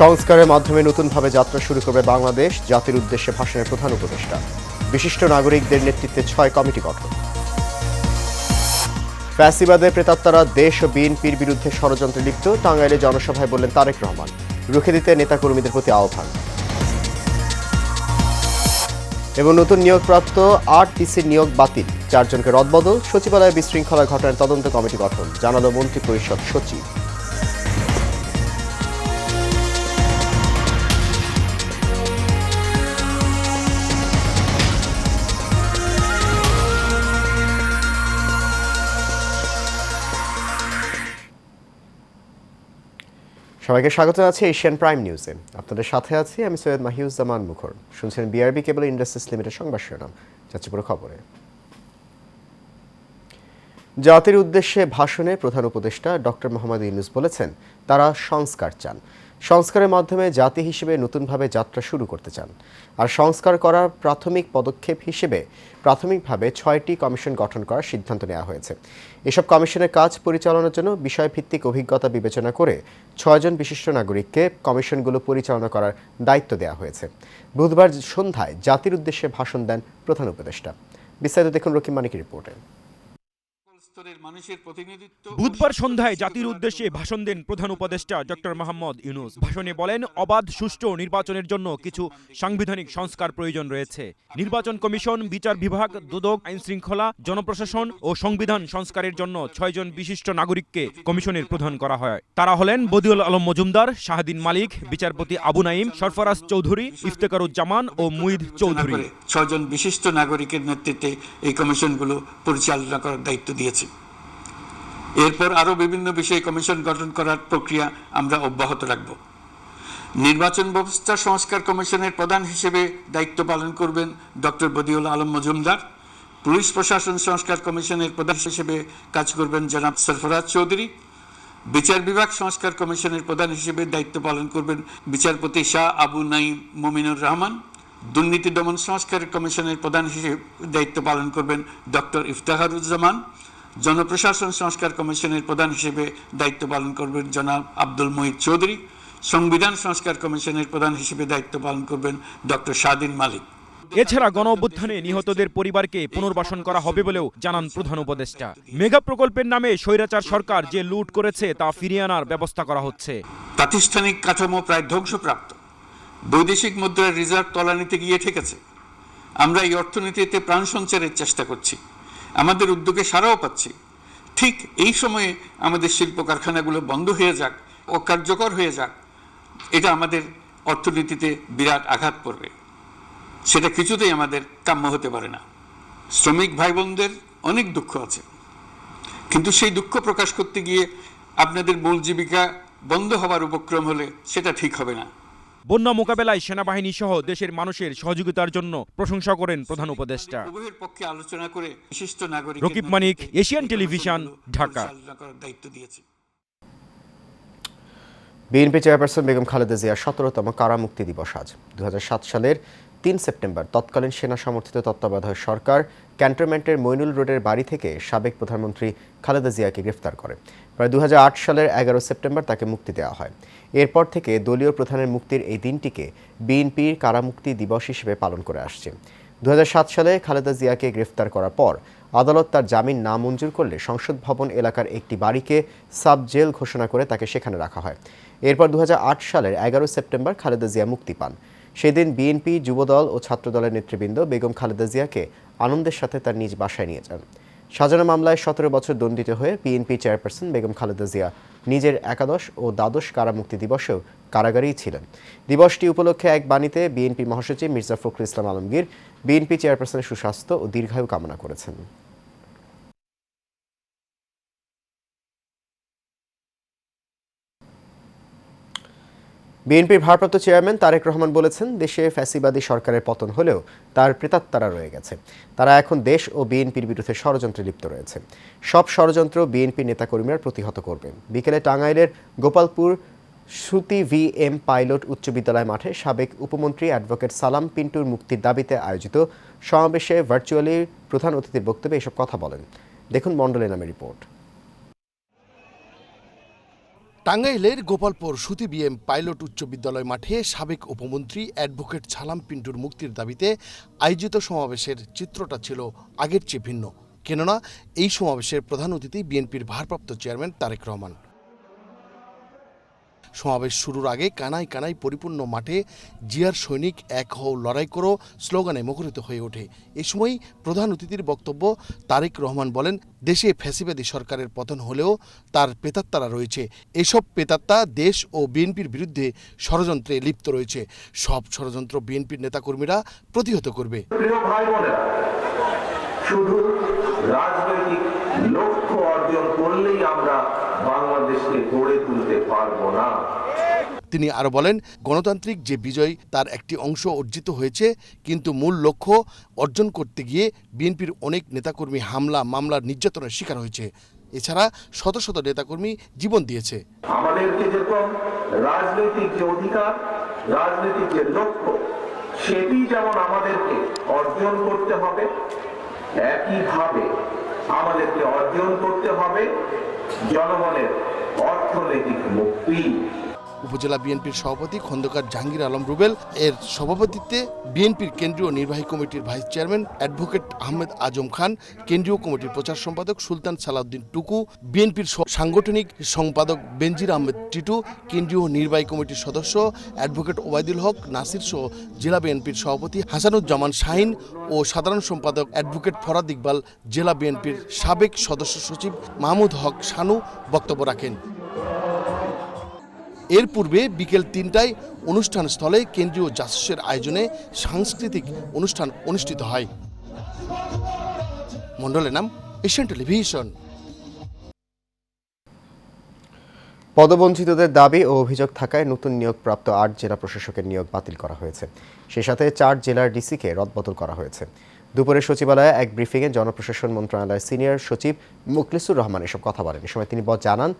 সংস্কারের মাধ্যমে নতুনভাবে যাত্রা শুরু করবে বাংলাদেশ, জাতির উদ্দেশ্যে ভাষণের প্রধান উপদেষ্টা। বিশিষ্ট নাগরিকদের নেতৃত্বে 6 কমিটি গঠন। ফ্যাসিবাদের প্রেতাত্মারা দেশ ও বিএনপির বিরুদ্ধে ষড়যন্ত্রে লিপ্ত, টাঙ্গাইলে জনসভায় বললেন তারেক রহমান। রুখে দিতে নেতাকর্মীদের প্রতি আহ্বান। এবং নতুন নিয়োগপ্রাপ্ত 8 ডিসির নিয়োগ বাতিল, 4 জনকে রদবদল। সচিবালয়ে বিশৃঙ্খলা ঘটনার তদন্ত কমিটি গঠন, জানালো মন্ত্রিপরিষদ সচিব। সবাইকে স্বাগত আছে এশিয়ান প্রাইম নিউজে। আপনাদের সাথে আছি আমি সৈয়দ মাহিউজ্জামান মুখর। শুনছেন বিআরবি কেবল ইন্ডাস্ট্রিজ লিমিটেড সংবাদ শিরোনাম। যাচ্ছে পুরো খবরে। জাতির উদ্দেশ্যে ভাষণে প্রধান উপদেষ্টা ডক্টর মোহাম্মদ ইউনূস বলেছেন, তারা সংস্কার চান। সংস্কারের মাধ্যমে জাতি হিসেবে নতুনভাবে যাত্রা শুরু করতে চান। আর সংস্কার করার প্রাথমিক পদক্ষেপ হিসেবে প্রাথমিকভাবে 6টি কমিশন গঠন করার সিদ্ধান্ত নেওয়া হয়েছে। এসব কমিশনের কাজ পরিচালনার জন্য বিষয়ভিত্তিক অভিজ্ঞতা বিবেচনা করে 6 জন বিশিষ্ট নাগরিককে কমিশনগুলো পরিচালনা করার দায়িত্ব দেওয়া হয়েছে। বুধবার সন্ধ্যায় জাতির উদ্দেশ্যে ভাষণ দেন প্রধান উপদেষ্টা। বিস্তারিত দেখুন রকিম মানিকের রিপোর্টে। বুধবার সন্ধ্যায় জাতির উদ্দেশ্যে ভাষণ দেন প্রধান উপদেষ্টা ডক্টর মোহাম্মদ ইউনূস। ভাষণে বলেন, অবাধ সুষ্ঠু নির্বাচনের জন্য কিছু সাংবিধানিক সংস্কার প্রয়োজন রয়েছে। নির্বাচন কমিশন, বিচার বিভাগ, দুদক, আইন শৃঙ্খলা, জনপ্রশাসন ও সংবিধান সংস্কারের জন্য 6 জন বিশিষ্ট নাগরিককে কমিশনের প্রধান করা হয়। তারা হলেন বদিউল আলম মজুমদার, শাহদিন মালিক, বিচারপতি আবু নাইম, সরফরাজ চৌধুরী, ইফতেখারুজ্জামান ও মুইদ চৌধুরী। 6 জন বিশিষ্ট নাগরিকের নেতৃত্বে এই কমিশনগুলো পরিচালনা করার দায়িত্ব দিয়েছে। এরপর আরো বিভিন্ন বিষয়ে কমিশন গঠন করার প্রক্রিয়া আমরা অব্যাহত রাখব। নির্বাচন ব্যবস্থা সংস্কার কমিশনের প্রধান হিসেবে দায়িত্ব পালন করবেন ডক্টর বদিউল আলম মজুমদার। পুলিশ প্রশাসন সংস্কার কমিশনের প্রধান হিসেবে কাজ করবেন জনাব সরফরাজ চৌধুরী। বিচার বিভাগ সংস্কার কমিশনের প্রধান হিসেবে দায়িত্ব পালন করবেন বিচারপতি শাহ আবু নাইম মুমিনুর রহমান। দুর্নীতি দমন সংস্কার কমিশনের প্রধান হিসেবে দায়িত্ব পালন করবেন ডক্টর ইফতেখারুজ্জামান। জনপ্রশাসন সংস্কার কমিশনের প্রধান হিসেবে দায়িত্ব পালন করবেন জনাব আব্দুল মুইদ চৌধুরী। সংবিধান সংস্কার কমিশনের প্রধান হিসেবে দায়িত্ব পালন করবেন ডক্টর শাহদিন মালিক। এছাড়া গণ অভ্যুত্থানে নিহতদের পরিবারকে পুনর্বাসন করা হবে বলেও জানান প্রধান উপদেষ্টা। মেগা প্রকল্পের নামে স্বৈরাচার সরকার যে লুট করেছে তা ফিরিয়ে আনার ব্যবস্থা করা হচ্ছে। প্রাতিষ্ঠানিক কাঠামো প্রায় ধ্বংসপ্রাপ্ত, বৈদেশিক মুদ্রার রিজার্ভ তলানিতে গিয়ে ঠেকেছে। আমরা এই অর্থনীতিতে প্রাণ সঞ্চারের চেষ্টা করছি, আমাদের উদ্যোগে সাড়াও পাচ্ছি। ঠিক এই সময়ে আমাদের শিল্প কারখানাগুলো বন্ধ হয়ে যাক, অকার্যকর হয়ে যাক, এটা আমাদের অর্থনীতিতে বিরাট আঘাত পড়বে। সেটা কিছুতেই আমাদের কাম্য হতে পারে না। শ্রমিক ভাই বোনদের অনেক দুঃখ আছে, কিন্তু সেই দুঃখ প্রকাশ করতে গিয়ে আপনাদের মূল জীবিকা বন্ধ হওয়ার উপক্রম হলে সেটা ঠিক হবে না। বন্যা মোকাবেলায় সেনাবাহিনী সহ দেশের মানুষের সহযোগিতার জন্য প্রশংসা করেন প্রধান উপদেষ্টা। পক্ষে আলোচনা করে বিশিষ্ট নাগরিক রকিব মানিক, এশিয়ান টেলিভিশন, ঢাকা। দায়িত্ব দিয়েছে। বিএনপি চেয়ারপারসন বেগম খালেদা জিয়ার 17তম কারামুক্তি দিবস আজ। 2007 সালের 3 সেপ্টেম্বর তৎকালীন সেনা সমর্থিত তত্ত্বাবধায়ক সরকার ক্যান্টনমেন্টের মইনুল রোডের বাড়ি থেকে সাবেক প্রধানমন্ত্রী খালেদা জিয়াকে গ্রেফতার করে। প্রায় 2008 সালের 11 সেপ্টেম্বর তাকে মুক্তি দেওয়া হয়। এরপর থেকে দলীয় প্রধানের মুক্তির এই দিনটিকে বিএনপির কারামুক্তি দিবস হিসেবে পালন করে আসছে। 2007 সালে খালেদা জিয়াকে গ্রেফতার করার পর আদালত তার জামিন না মঞ্জুর করলে সংসদ ভবন এলাকার একটি বাড়িকে সাব জেল ঘোষণা করে তাকে সেখানে রাখা হয়। এরপর 2008 সালের 11 সেপ্টেম্বর খালেদা জিয়া মুক্তি পান। সেদিন বিএনপি, যুবদল ও ছাত্রদলের নেতৃবৃন্দ বেগম খালেদা জিয়াকে আনন্দের সাথে তার নিজ বাসায় নিয়ে যান। সাজানো মামলায় 17 বছর দণ্ডিত হয়ে বিএনপি চেয়ারপারসন বেগম খালেদা জিয়া নিজের একাদশ ও দ্বাদশ কারামুক্তি দিবসেও কারাগারেই ছিলেন। দিবসটি উপলক্ষে এক বাণীতে বিএনপি মহাসচিব মির্জা ফখরুল ইসলাম আলমগীর বিএনপি চেয়ারপারসনের সুস্বাস্থ্য ও দীর্ঘায়ু কামনা করেছেন। বিএনপির ভারপ্রাপ্ত চেয়ারম্যান তারেক রহমান বলেছেন, দেশে ফ্যাসিবাদী সরকারের পতন হলেও তার প্রেতাত্মারা রয়ে গেছে। তারা এখন দেশ ও বিএনপির বিরুদ্ধে ষড়যন্ত্রে লিপ্ত রয়েছে। সব ষড়যন্ত্র বিএনপির নেতাকর্মীরা প্রতিহত করবে। বিকেলে টাঙ্গাইলের গোপালপুর শ্রুতি VM পাইলট উচ্চ বিদ্যালয় মাঠে সাবেক উপমন্ত্রী অ্যাডভোকেট সালাম পিন্টুর মুক্তির দাবিতে আয়োজিত সমাবেশে ভার্চুয়ালি প্রধান অতিথির বক্তব্যে এসব কথা বলেন। দেখুন মণ্ডলের নামে রিপোর্ট। টাঙ্গাইলের গোপালপুর সুতি বিএম পাইলট উচ্চ বিদ্যালয় মাঠে সাবেক উপমন্ত্রী অ্যাডভোকেট ছালাম পিন্টুর মুক্তির দাবিতে আয়োজিত সমাবেশের চিত্রটা ছিল আগের চেয়ে ভিন্ন। কেননা এই সমাবেশের প্রধান অতিথি বিএনপির ভারপ্রাপ্ত চেয়ারম্যান তারেক রহমান। সমাবেশ শুরুর আগে কানায় কানায় পরিপূর্ণ মাঠে জিয়ার সৈনিক এক হও লড়াই করো স্লোগানে মুখরিত হয়ে ওঠে। এ সময় প্রধান অতিথির বক্তব্য তারেক রহমান বলেন, দেশে ফ্যাসিবাদী সরকারের পতন হলেও তার প্রেতাত্মারা রয়েছে। এসব প্রেতাত্মা দেশ ও বিএনপির বিরুদ্ধে ষড়যন্ত্রে লিপ্ত রয়েছে। সব ষড়যন্ত্র বিএনপির নেতাকর্মীরা প্রতিহত করবে। প্রিয় ভাই বোনেরা, শুধু রাজনৈতিক লক্ষ্য অর্জন করলেই আমরা বাংলাদেশকে গড়ে তুলতে পারবো না। তিনি আরো বলেন, গণতান্ত্রিক যে বিজয় তার একটি অংশ অর্জিত হয়েছে, কিন্তু মূল লক্ষ্য অর্জন করতে গিয়ে বিএনপির অনেক নেতাকর্মী হামলা মামলার নির্যাতনের শিকার হয়েছে। এছাড়া শত শত নেতাকর্মী জীবন দিয়েছে। আমাদেরকে যেরকম রাজনৈতিক যে অধিকার, রাজনৈতিক যে লক্ষ্য, সেটি যেমন আমাদেরকে অর্জন করতে হবে, একইভাবে আমাদেরকে অর্জন করতে হবে জনগণের অর্থনৈতিক মুক্তি। উপজেলা বিএনপির সভাপতি খন্দকার জাহাঙ্গীর আলম রুবেল এর সভাপতিত্বে বিএনপির কেন্দ্রীয় নির্বাহী কমিটির vice chairman advocate Ahmed Azam Khan, কেন্দ্রীয় কমিটির প্রচার সম্পাদক সুলতান সালাউদ্দিন টুকু, বিএনপির সাংগঠনিক সম্পাদক বেনজির আহমেদ টিটু, কেন্দ্রীয় নির্বাহী কমিটির সদস্য অ্যাডভোকেট ওবায়দুল হক নাসির সহ জেলা বিএনপির সভাপতি হাসানুজ্জামান শাহিন ও সাধারণ সম্পাদক অ্যাডভোকেট ফরাদ ইকবাল, জেলা বিএনপির সাবেক সদস্য সচিব মাহমুদ হক শানু বক্তব্য রাখেন। এর পূর্বে বিকেল ৩টায় অনুষ্ঠান স্থলে কেন্দ্রীয় জাসুসের আয়োজনে সাংস্কৃতিক অনুষ্ঠান অনুষ্ঠিত হয়। মণ্ডলের নাম এশিয়ান টেলিভিশন। পদবঞ্চিতদের দাবি ও অভিযোগ থাকায় নতুন নিয়োগপ্রাপ্ত ৮ জেলা প্রশাসকের নিয়োগ বাতিল করা হয়েছে। সেই সাথে ৪ জেলার ডিসিকে রদবদল করা হয়েছে। দুপুরে সচিবালয়ে এক ব্রিফিংয়ে জনপ্রশাসন মন্ত্রণালয়ের সিনিয়র সচিব মুখলিসুর রহমান এসব কথা বলেন। এ সময় তিনি জানান,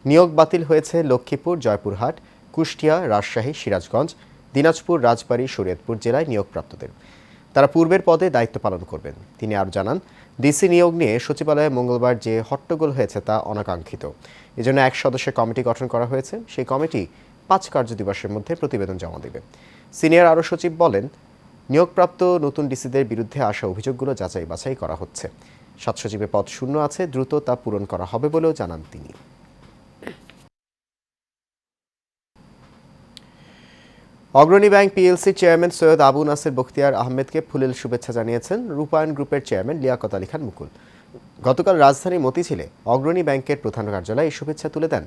নিয়োগ বাতিল হয়েছে লক্ষ্মীপুর, জয়পুরহাট, কুষ্টিয়া, রাজশাহী, সিরাজগঞ্জ, দিনাজপুর, রাজবাড়ী, শরীয়তপুর জেলায় নিয়োগপ্রাপ্তদের। তারা পূর্বের পদে দায়িত্ব পালন করবেন। তিনি আরও জানান, ডিসি নিয়োগ নিয়ে সচিবালয়ে মঙ্গলবার যে হট্টগোল হয়েছে তা অনাকাঙ্ক্ষিত। এজন্য ১ সদস্যের কমিটি গঠন করা হয়েছে। সেই কমিটি ৫ কার্যদিবসের মধ্যে প্রতিবেদন জমা দেবে। সিনিয়র আরও সচিব বলেন, নিয়োগপ্রাপ্ত নতুন ডিসিদের বিরুদ্ধে আসা অভিযোগগুলো যাচাই বাছাই করা হচ্ছে। ৭ সচিবের পদ শূন্য আছে, দ্রুত তা পূরণ করা হবে বলেও জানান তিনি। অগ্রণী ব্যাংক পিএলসির চেয়ারম্যান সৈয়দ আবু নাসের বখতিয়ার আহমেদকে ফুলেল শুভেচ্ছা জানিয়েছেন রূপায়ণ গ্রুপের চেয়ারম্যান লিয়াকত আলী খান মুকুল। গতকাল রাজধানীর মতিঝিলে অগ্রণী ব্যাংকের প্রধান কার্যালয়ে এই শুভেচ্ছা তুলে দেন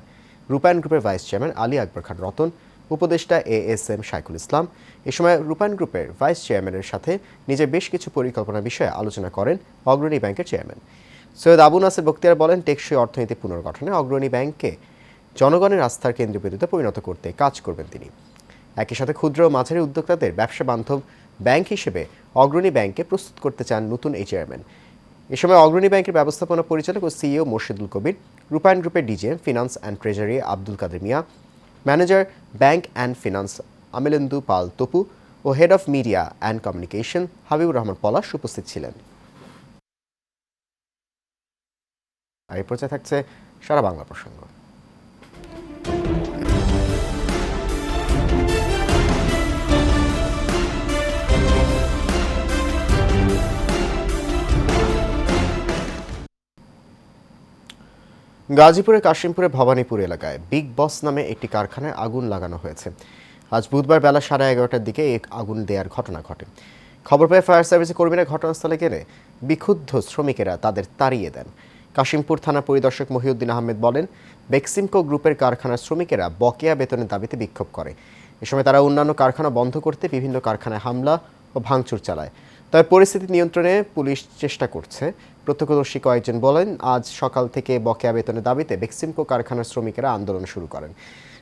রূপায়ণ গ্রুপের ভাইস চেয়ারম্যান আলী আকবর খান রতন, উপদেষ্টা ASM শাইখুল ইসলাম। এ সময় রূপায়ণ গ্রুপের ভাইস চেয়ারম্যানের সাথে নিজের বেশ কিছু পরিকল্পনা বিষয়ে আলোচনা করেন অগ্রণী ব্যাংকের চেয়ারম্যান। সৈয়দ আবু নাসের বখতিয়ার বলেন, টেকসই অর্থনীতি পুনর্গঠনে অগ্রণী ব্যাংককে জনগণের আস্থার কেন্দ্রবিন্দুতে পরিণত করতে কাজ করবেন তিনি। একই সাথে ক্ষুদ্র ও মাঝারি উদ্যোক্তাদের ব্যবসা বান্ধব ব্যাংক হিসেবে অগ্রণী ব্যাংককে প্রস্তুত করতে চান নতুন এই চেয়ারম্যান। এ সময় অগ্রণী ব্যাংকের ব্যবস্থাপনা পরিচালক ও সিইও মোর্শেদুল কবির, রূপায়ণ গ্রুপের DGM finance and treasury Abdul Kader Mia, manager bank and finance Amilendu Pal Tapu ও head of media and communication Habibur Rahman Palash উপস্থিত ছিলেন। আর এই পর্যায়ে থাকছে সারা বাংলা প্রসঙ্গ। গাজীপুরের কাশিমপুরে ভবানীপুর এলাকায় বিগ বস নামে একটি কারখানায় আগুন লাগানো হয়েছে। আজ বুধবার বেলা 11:30টার দিকে এই আগুন দেওয়ার ঘটনা ঘটে। খবর পেয়ে ফায়ার সার্ভিসের কর্মীরা ঘটনাস্থলে গেলে বিক্ষুব্ধ শ্রমিকেরা তাদের তাড়িয়ে দেন। কাশিমপুর থানা পরিদর্শক মহিউদ্দিন আহমেদ বলেন, বেক্সিমকো গ্রুপের কারখানার শ্রমিকেরা বকেয়া বেতনের দাবিতে বিক্ষোভ করে। এ সময় তারা অন্যান্য কারখানা বন্ধ করতে বিভিন্ন কারখানায় হামলা ও ভাঙচুর চালায়। তবে পরিস্থিতি নিয়ন্ত্রণে পুলিশ চেষ্টা করছে। প্রত্যক্ষদর্শী কয়েকজন বলেন, আজ সকাল থেকে বকেয়া বেতনের দাবিতে বেক্সিমকো কারখানার শ্রমিকেরা আন্দোলন শুরু করেন।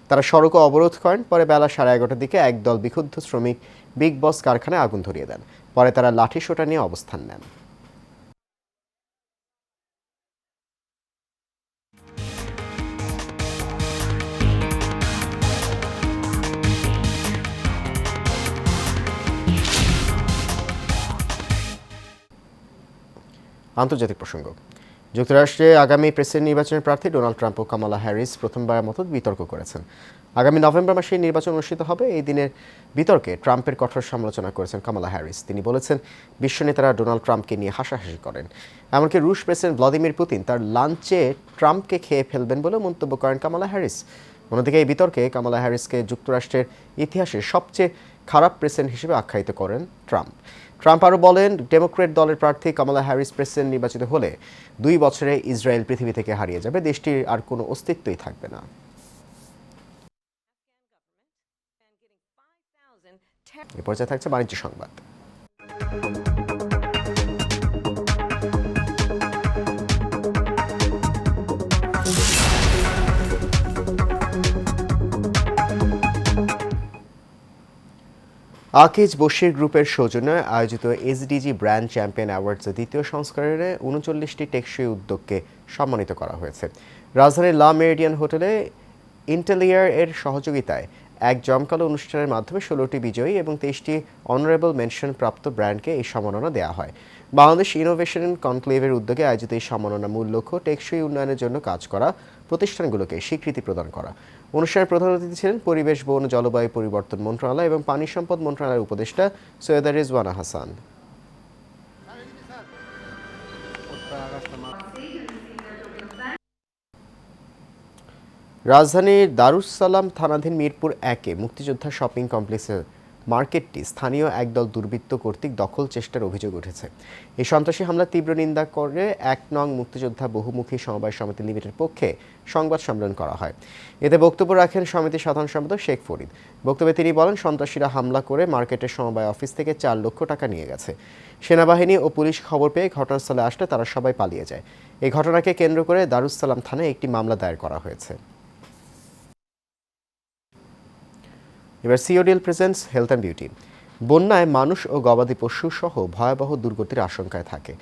তারা সড়কও অবরোধ করেন। পরে বেলা 11:30টার দিকে একদল বিক্ষুব্ধ শ্রমিক বিগ বস কারখানায় আগুন ধরিয়ে দেন। পরে তারা লাঠি সোঁটা নিয়ে অবস্থান নেন। আন্তর্জাতিক প্রসঙ্গ। যুক্তরাষ্ট্রে আগামী প্রেসিডেন্ট নির্বাচনের প্রার্থী ডোনাল্ড ট্রাম্প ও কামালা হ্যারিস প্রথমবারের মতো বিতর্ক করেছেন। আগামী নভেম্বর মাসে নির্বাচন অনুষ্ঠিত হবে। এই দিনের বিতর্কে ট্রাম্পের কঠোর সমালোচনা করেছেন কামালা হ্যারিস। তিনি বলেছেন, বিশ্ব নেতারা ডোনাল্ড ট্রাম্পকে নিয়ে হাসাহাসি করেন। এমনকি রুশ প্রেসিডেন্ট ভ্লাদিমির পুতিন তার লাঞ্চে ট্রাম্পকে খেয়ে ফেলবেন বলে মন্তব্য করেন কামালা হ্যারিস। অন্যদিকে এই বিতর্কে কামালা হ্যারিসকে যুক্তরাষ্ট্রের ইতিহাসে সবচেয়ে খারাপ প্রেসিডেন্ট হিসেবে আখ্যায়িত করেন ট্রাম্প। ট্রাম্প আরও বলেন, ডেমোক্র্যাট দলের প্রার্থী কামালা হ্যারিস প্রেসিডেন্ট নির্বাচিত হলে 2 বছরে ইসরায়েল পৃথিবী থেকে হারিয়ে যাবে, দেশটির আর কোনো অস্তিত্বই থাকবে না। এ পর্যায়ে থাকছে বাণিজ্য সংবাদ। আকিজ বশির গ্রুপের সৌজন্যে আয়োজিত এসডিজি ব্র্যান্ড চ্যাম্পিয়ন অ্যাওয়ার্ডসের দ্বিতীয় সংস্করণে 39টি টেকসই উদ্যোগকে সম্মানিত করা হয়েছে। রাজধানীর লা মেরিডিয়ান হোটেলে ইন্টেলিয়ার এর সহযোগিতায় এক জমকালো অনুষ্ঠানের মাধ্যমে 16টি বিজয়ী এবং 23টি অনারেবল মেনশন প্রাপ্ত ব্র্যান্ডকে এই সম্মাননা দেওয়া হয়। বাংলাদেশ ইনোভেশন কনক্লেভের উদ্যোগে আয়োজিত এই সম্মাননার মূল লক্ষ্য টেকসই উন্নয়নের জন্য কাজ করা প্রতিষ্ঠানগুলোকে স্বীকৃতি প্রদান করা। অনুষ্ঠানের প্রধান অতিথি ছিলেন পরিবেশ, বন, জলবায়ু পরিবর্তন মন্ত্রণালয় এবং পানি সম্পদ মন্ত্রণালয়ের উপদেষ্টা সৈয়দা রিজওয়ানা হাসান। রাজধানীর দারুস সালাম থানাধীন মিরপুর 1-এ মুক্তিযোদ্ধা শপিং কমপ্লেক্সের মার্কেটটি স্থানীয় একদল দুর্বৃত্ত কর্তৃক দখল চেষ্টার অভিযোগ উঠেছে। এই সন্ত্রাসী হামলা তীব্র নিন্দা করে 1 নং মুক্তিযোদ্ধা বহুমুখী সমবায় সমিতি লিমিটেডের পক্ষে সংবাদ সম্মেলন করা হয়। এতে বক্তব্য রাখেন সমিতির সাধারণ সম্পাদক শেখ ফরিদ। বক্তব্যে তিনি বলেন, সন্ত্রাসীরা হামলা করে মার্কেটের সমবায় অফিস থেকে 4 লক্ষ টাকা নিয়ে গেছে। সেনাবাহিনী ও পুলিশ খবর পেয়ে ঘটনাস্থলে আসলে তারা সবাই পালিয়ে যায়। এই ঘটনাকে কেন্দ্র করে দারুস সালাম থানায় একটি মামলা দায়ের করা হয়েছে। এবার সিওডিএল প্রেজেন্টস হেলথ অ্যান্ড বিউটি। বন্যায় মানুষ ও গবাদি পশু সহ ভয়াবহ দুর্গতির আশঙ্কায় থাকে।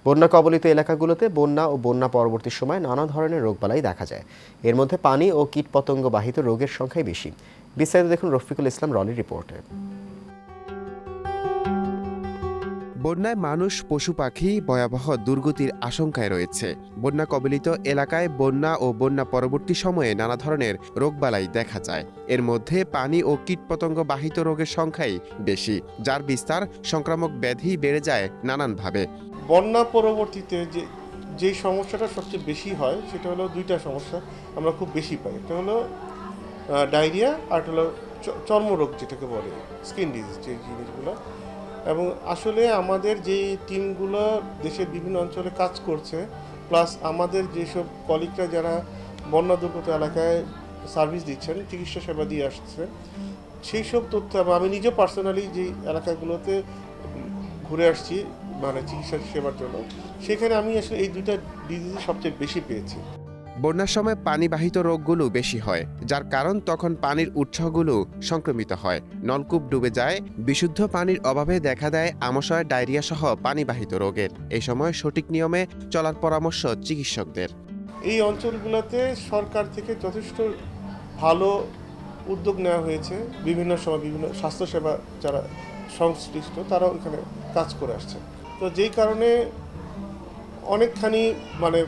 বন্যা কবলিত এলাকাগুলোতে বন্যা ও বন্যা পরবর্তী সময় নানা ধরনের রোগবালাই দেখা যায়। এর মধ্যে পানি ও কীটপতঙ্গ বাহিত রোগের সংখ্যাই বেশি। বিস্তারিত দেখুন রফিকুল ইসলাম রনির রিপোর্টে। বন্যায় মানুষ, পশু পাখি ভয়াবহ দুর্গতির আশঙ্কায় রয়েছে। বন্যা কবলিত এলাকায় বন্যা ও বন্যা পরবর্তী সময়ে নানা ধরনের রোগবালাই দেখা যায়। এর মধ্যে পানি ও কীটপতঙ্গ বাহিত রোগের সংখ্যাই বেশি, যার বিস্তার সংক্রামক ব্যাধি বেড়ে যায় নানানভাবে। বন্যা পরবর্তীতে যে সমস্যাটা সবচেয়ে বেশি হয় সেটা হলো 2টা সমস্যা আমরা খুব বেশি পাই। একটা হলো ডায়রিয়া, আর হলো চর্মরোগ, যেটাকে বলে স্কিন ডিজিজ, যে জিনিসগুলো। এবং আসলে আমাদের যে টিমগুলো দেশের বিভিন্ন অঞ্চলে কাজ করছে, প্লাস আমাদের যেসব কলিগরা যারা বন্যা দুর্গত এলাকায় সার্ভিস দিচ্ছেন, চিকিৎসা সেবা দিয়ে আসছে, সেই সব তথ্য আমি নিজে পার্সোনালি যে এলাকাগুলোতে ঘুরে আসছি মানে চিকিৎসা সেবার জন্য, সেখানে আমি আসলে এই 2টা ডিজিজ সবচেয়ে বেশি পেয়েছি। বন্যার সময় পানিবাহিত রোগগুলো বেশি হয়, যার কারণ তখন পানির উৎসগুলো সংক্রমিত হয়, নলকূপ ডুবে যায়, বিশুদ্ধ পানির অভাবে দেখা দেয় আমাশয়, ডায়রিয়া সহ পানিবাহিত রোগের। এই সময় সঠিক নিয়মে চলার পরামর্শ চিকিৎসকদের। এই অঞ্চলগুলোতে সরকার থেকে যথেষ্ট ভালো উদ্যোগ নেওয়া হয়েছে। বিভিন্ন সময় বিভিন্ন স্বাস্থ্যসেবা যারা সংশ্লিষ্ট তারা ওখানে কাজ করে আসছে। তো যেই কারণে অনেকখানি মানে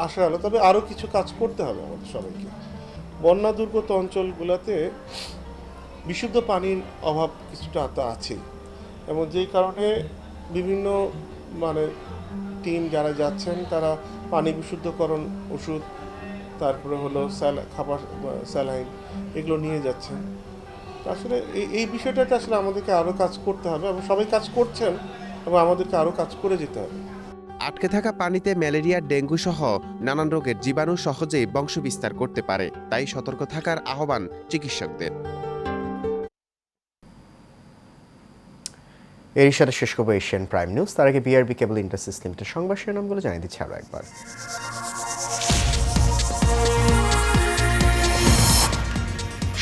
আশা হলো, তবে আরও কিছু কাজ করতে হবে আমাদের সবাইকে। বন্যা দুর্গত অঞ্চলগুলোতে বিশুদ্ধ পানির অভাব কিছুটা তো আছেই, এবং যেই কারণে বিভিন্ন মানে টিম যারা যাচ্ছেন তারা পানি বিশুদ্ধকরণ ওষুধ, তারপরে হলো খাবার, স্যালাইন, এগুলো নিয়ে যাচ্ছেন। তো আসলে এই বিষয়টাতে আসলে আমাদেরকে আরও কাজ করতে হবে, এবং সবাই কাজ করছেন, এবং আমাদেরকে আরও কাজ করে যেতে হবে। আটকে থাকা পানিতে ম্যালেরিয়া, ডেঙ্গু সহ নানান রোগের জীবাণু সহজেই বংশবিস্তার করতে পারে, তাই সতর্ক থাকার আহ্বান চিকিৎসকদের। এর সাথে শেষ করবো এশিয়ান প্রাইম নিউজ। তার আগে বিআরবি কেবল ইন্ডাস্ট্রিজ লিমিটেড সংবাদ শিরোনামগুলো জানিয়ে দিচ্ছি আরও একবার।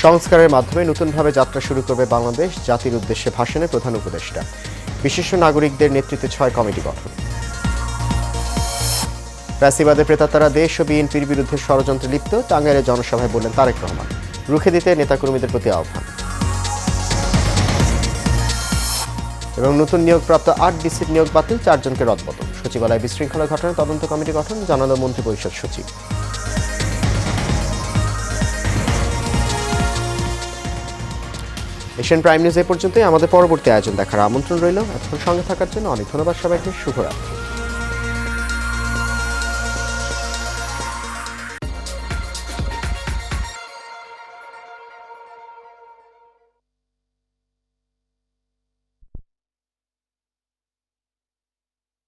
সংস্কারের মাধ্যমে নতুনভাবে যাত্রা শুরু করবে বাংলাদেশ, জাতির উদ্দেশ্যে ভাষণে প্রধান উপদেষ্টা। বিশিষ্ট নাগরিকদের নেতৃত্বে 6 কমিটি গঠন। ফ্যাসিবাদের প্রেতাত্মারা দেশ ও বিএনপির বিরুদ্ধে ষড়যন্ত্রে লিপ্ত, টাঙ্গাইলের জনসভায় বললেন তারেক রহমান। রুখে দিতে নেতাকর্মীদের প্রতি আহ্বান। এবং নতুন নিয়োগপ্রাপ্ত 8 ডিসির নিয়োগ বাতিল, 4 জনকে রদবদল। সচিবালয় বিশৃঙ্খলা ঘটনার তদন্ত কমিটি গঠন জানালো মন্ত্রিপরিষদ সচিব। এশিয়ান প্রাইম নিউজ এ পর্যন্তই। আমাদের পরবর্তী আয়োজন দেখার আমন্ত্রণ রইল। এতক্ষণ সঙ্গে থাকার জন্য অনেক ধন্যবাদ সবাইকে। শুভরাত্রি।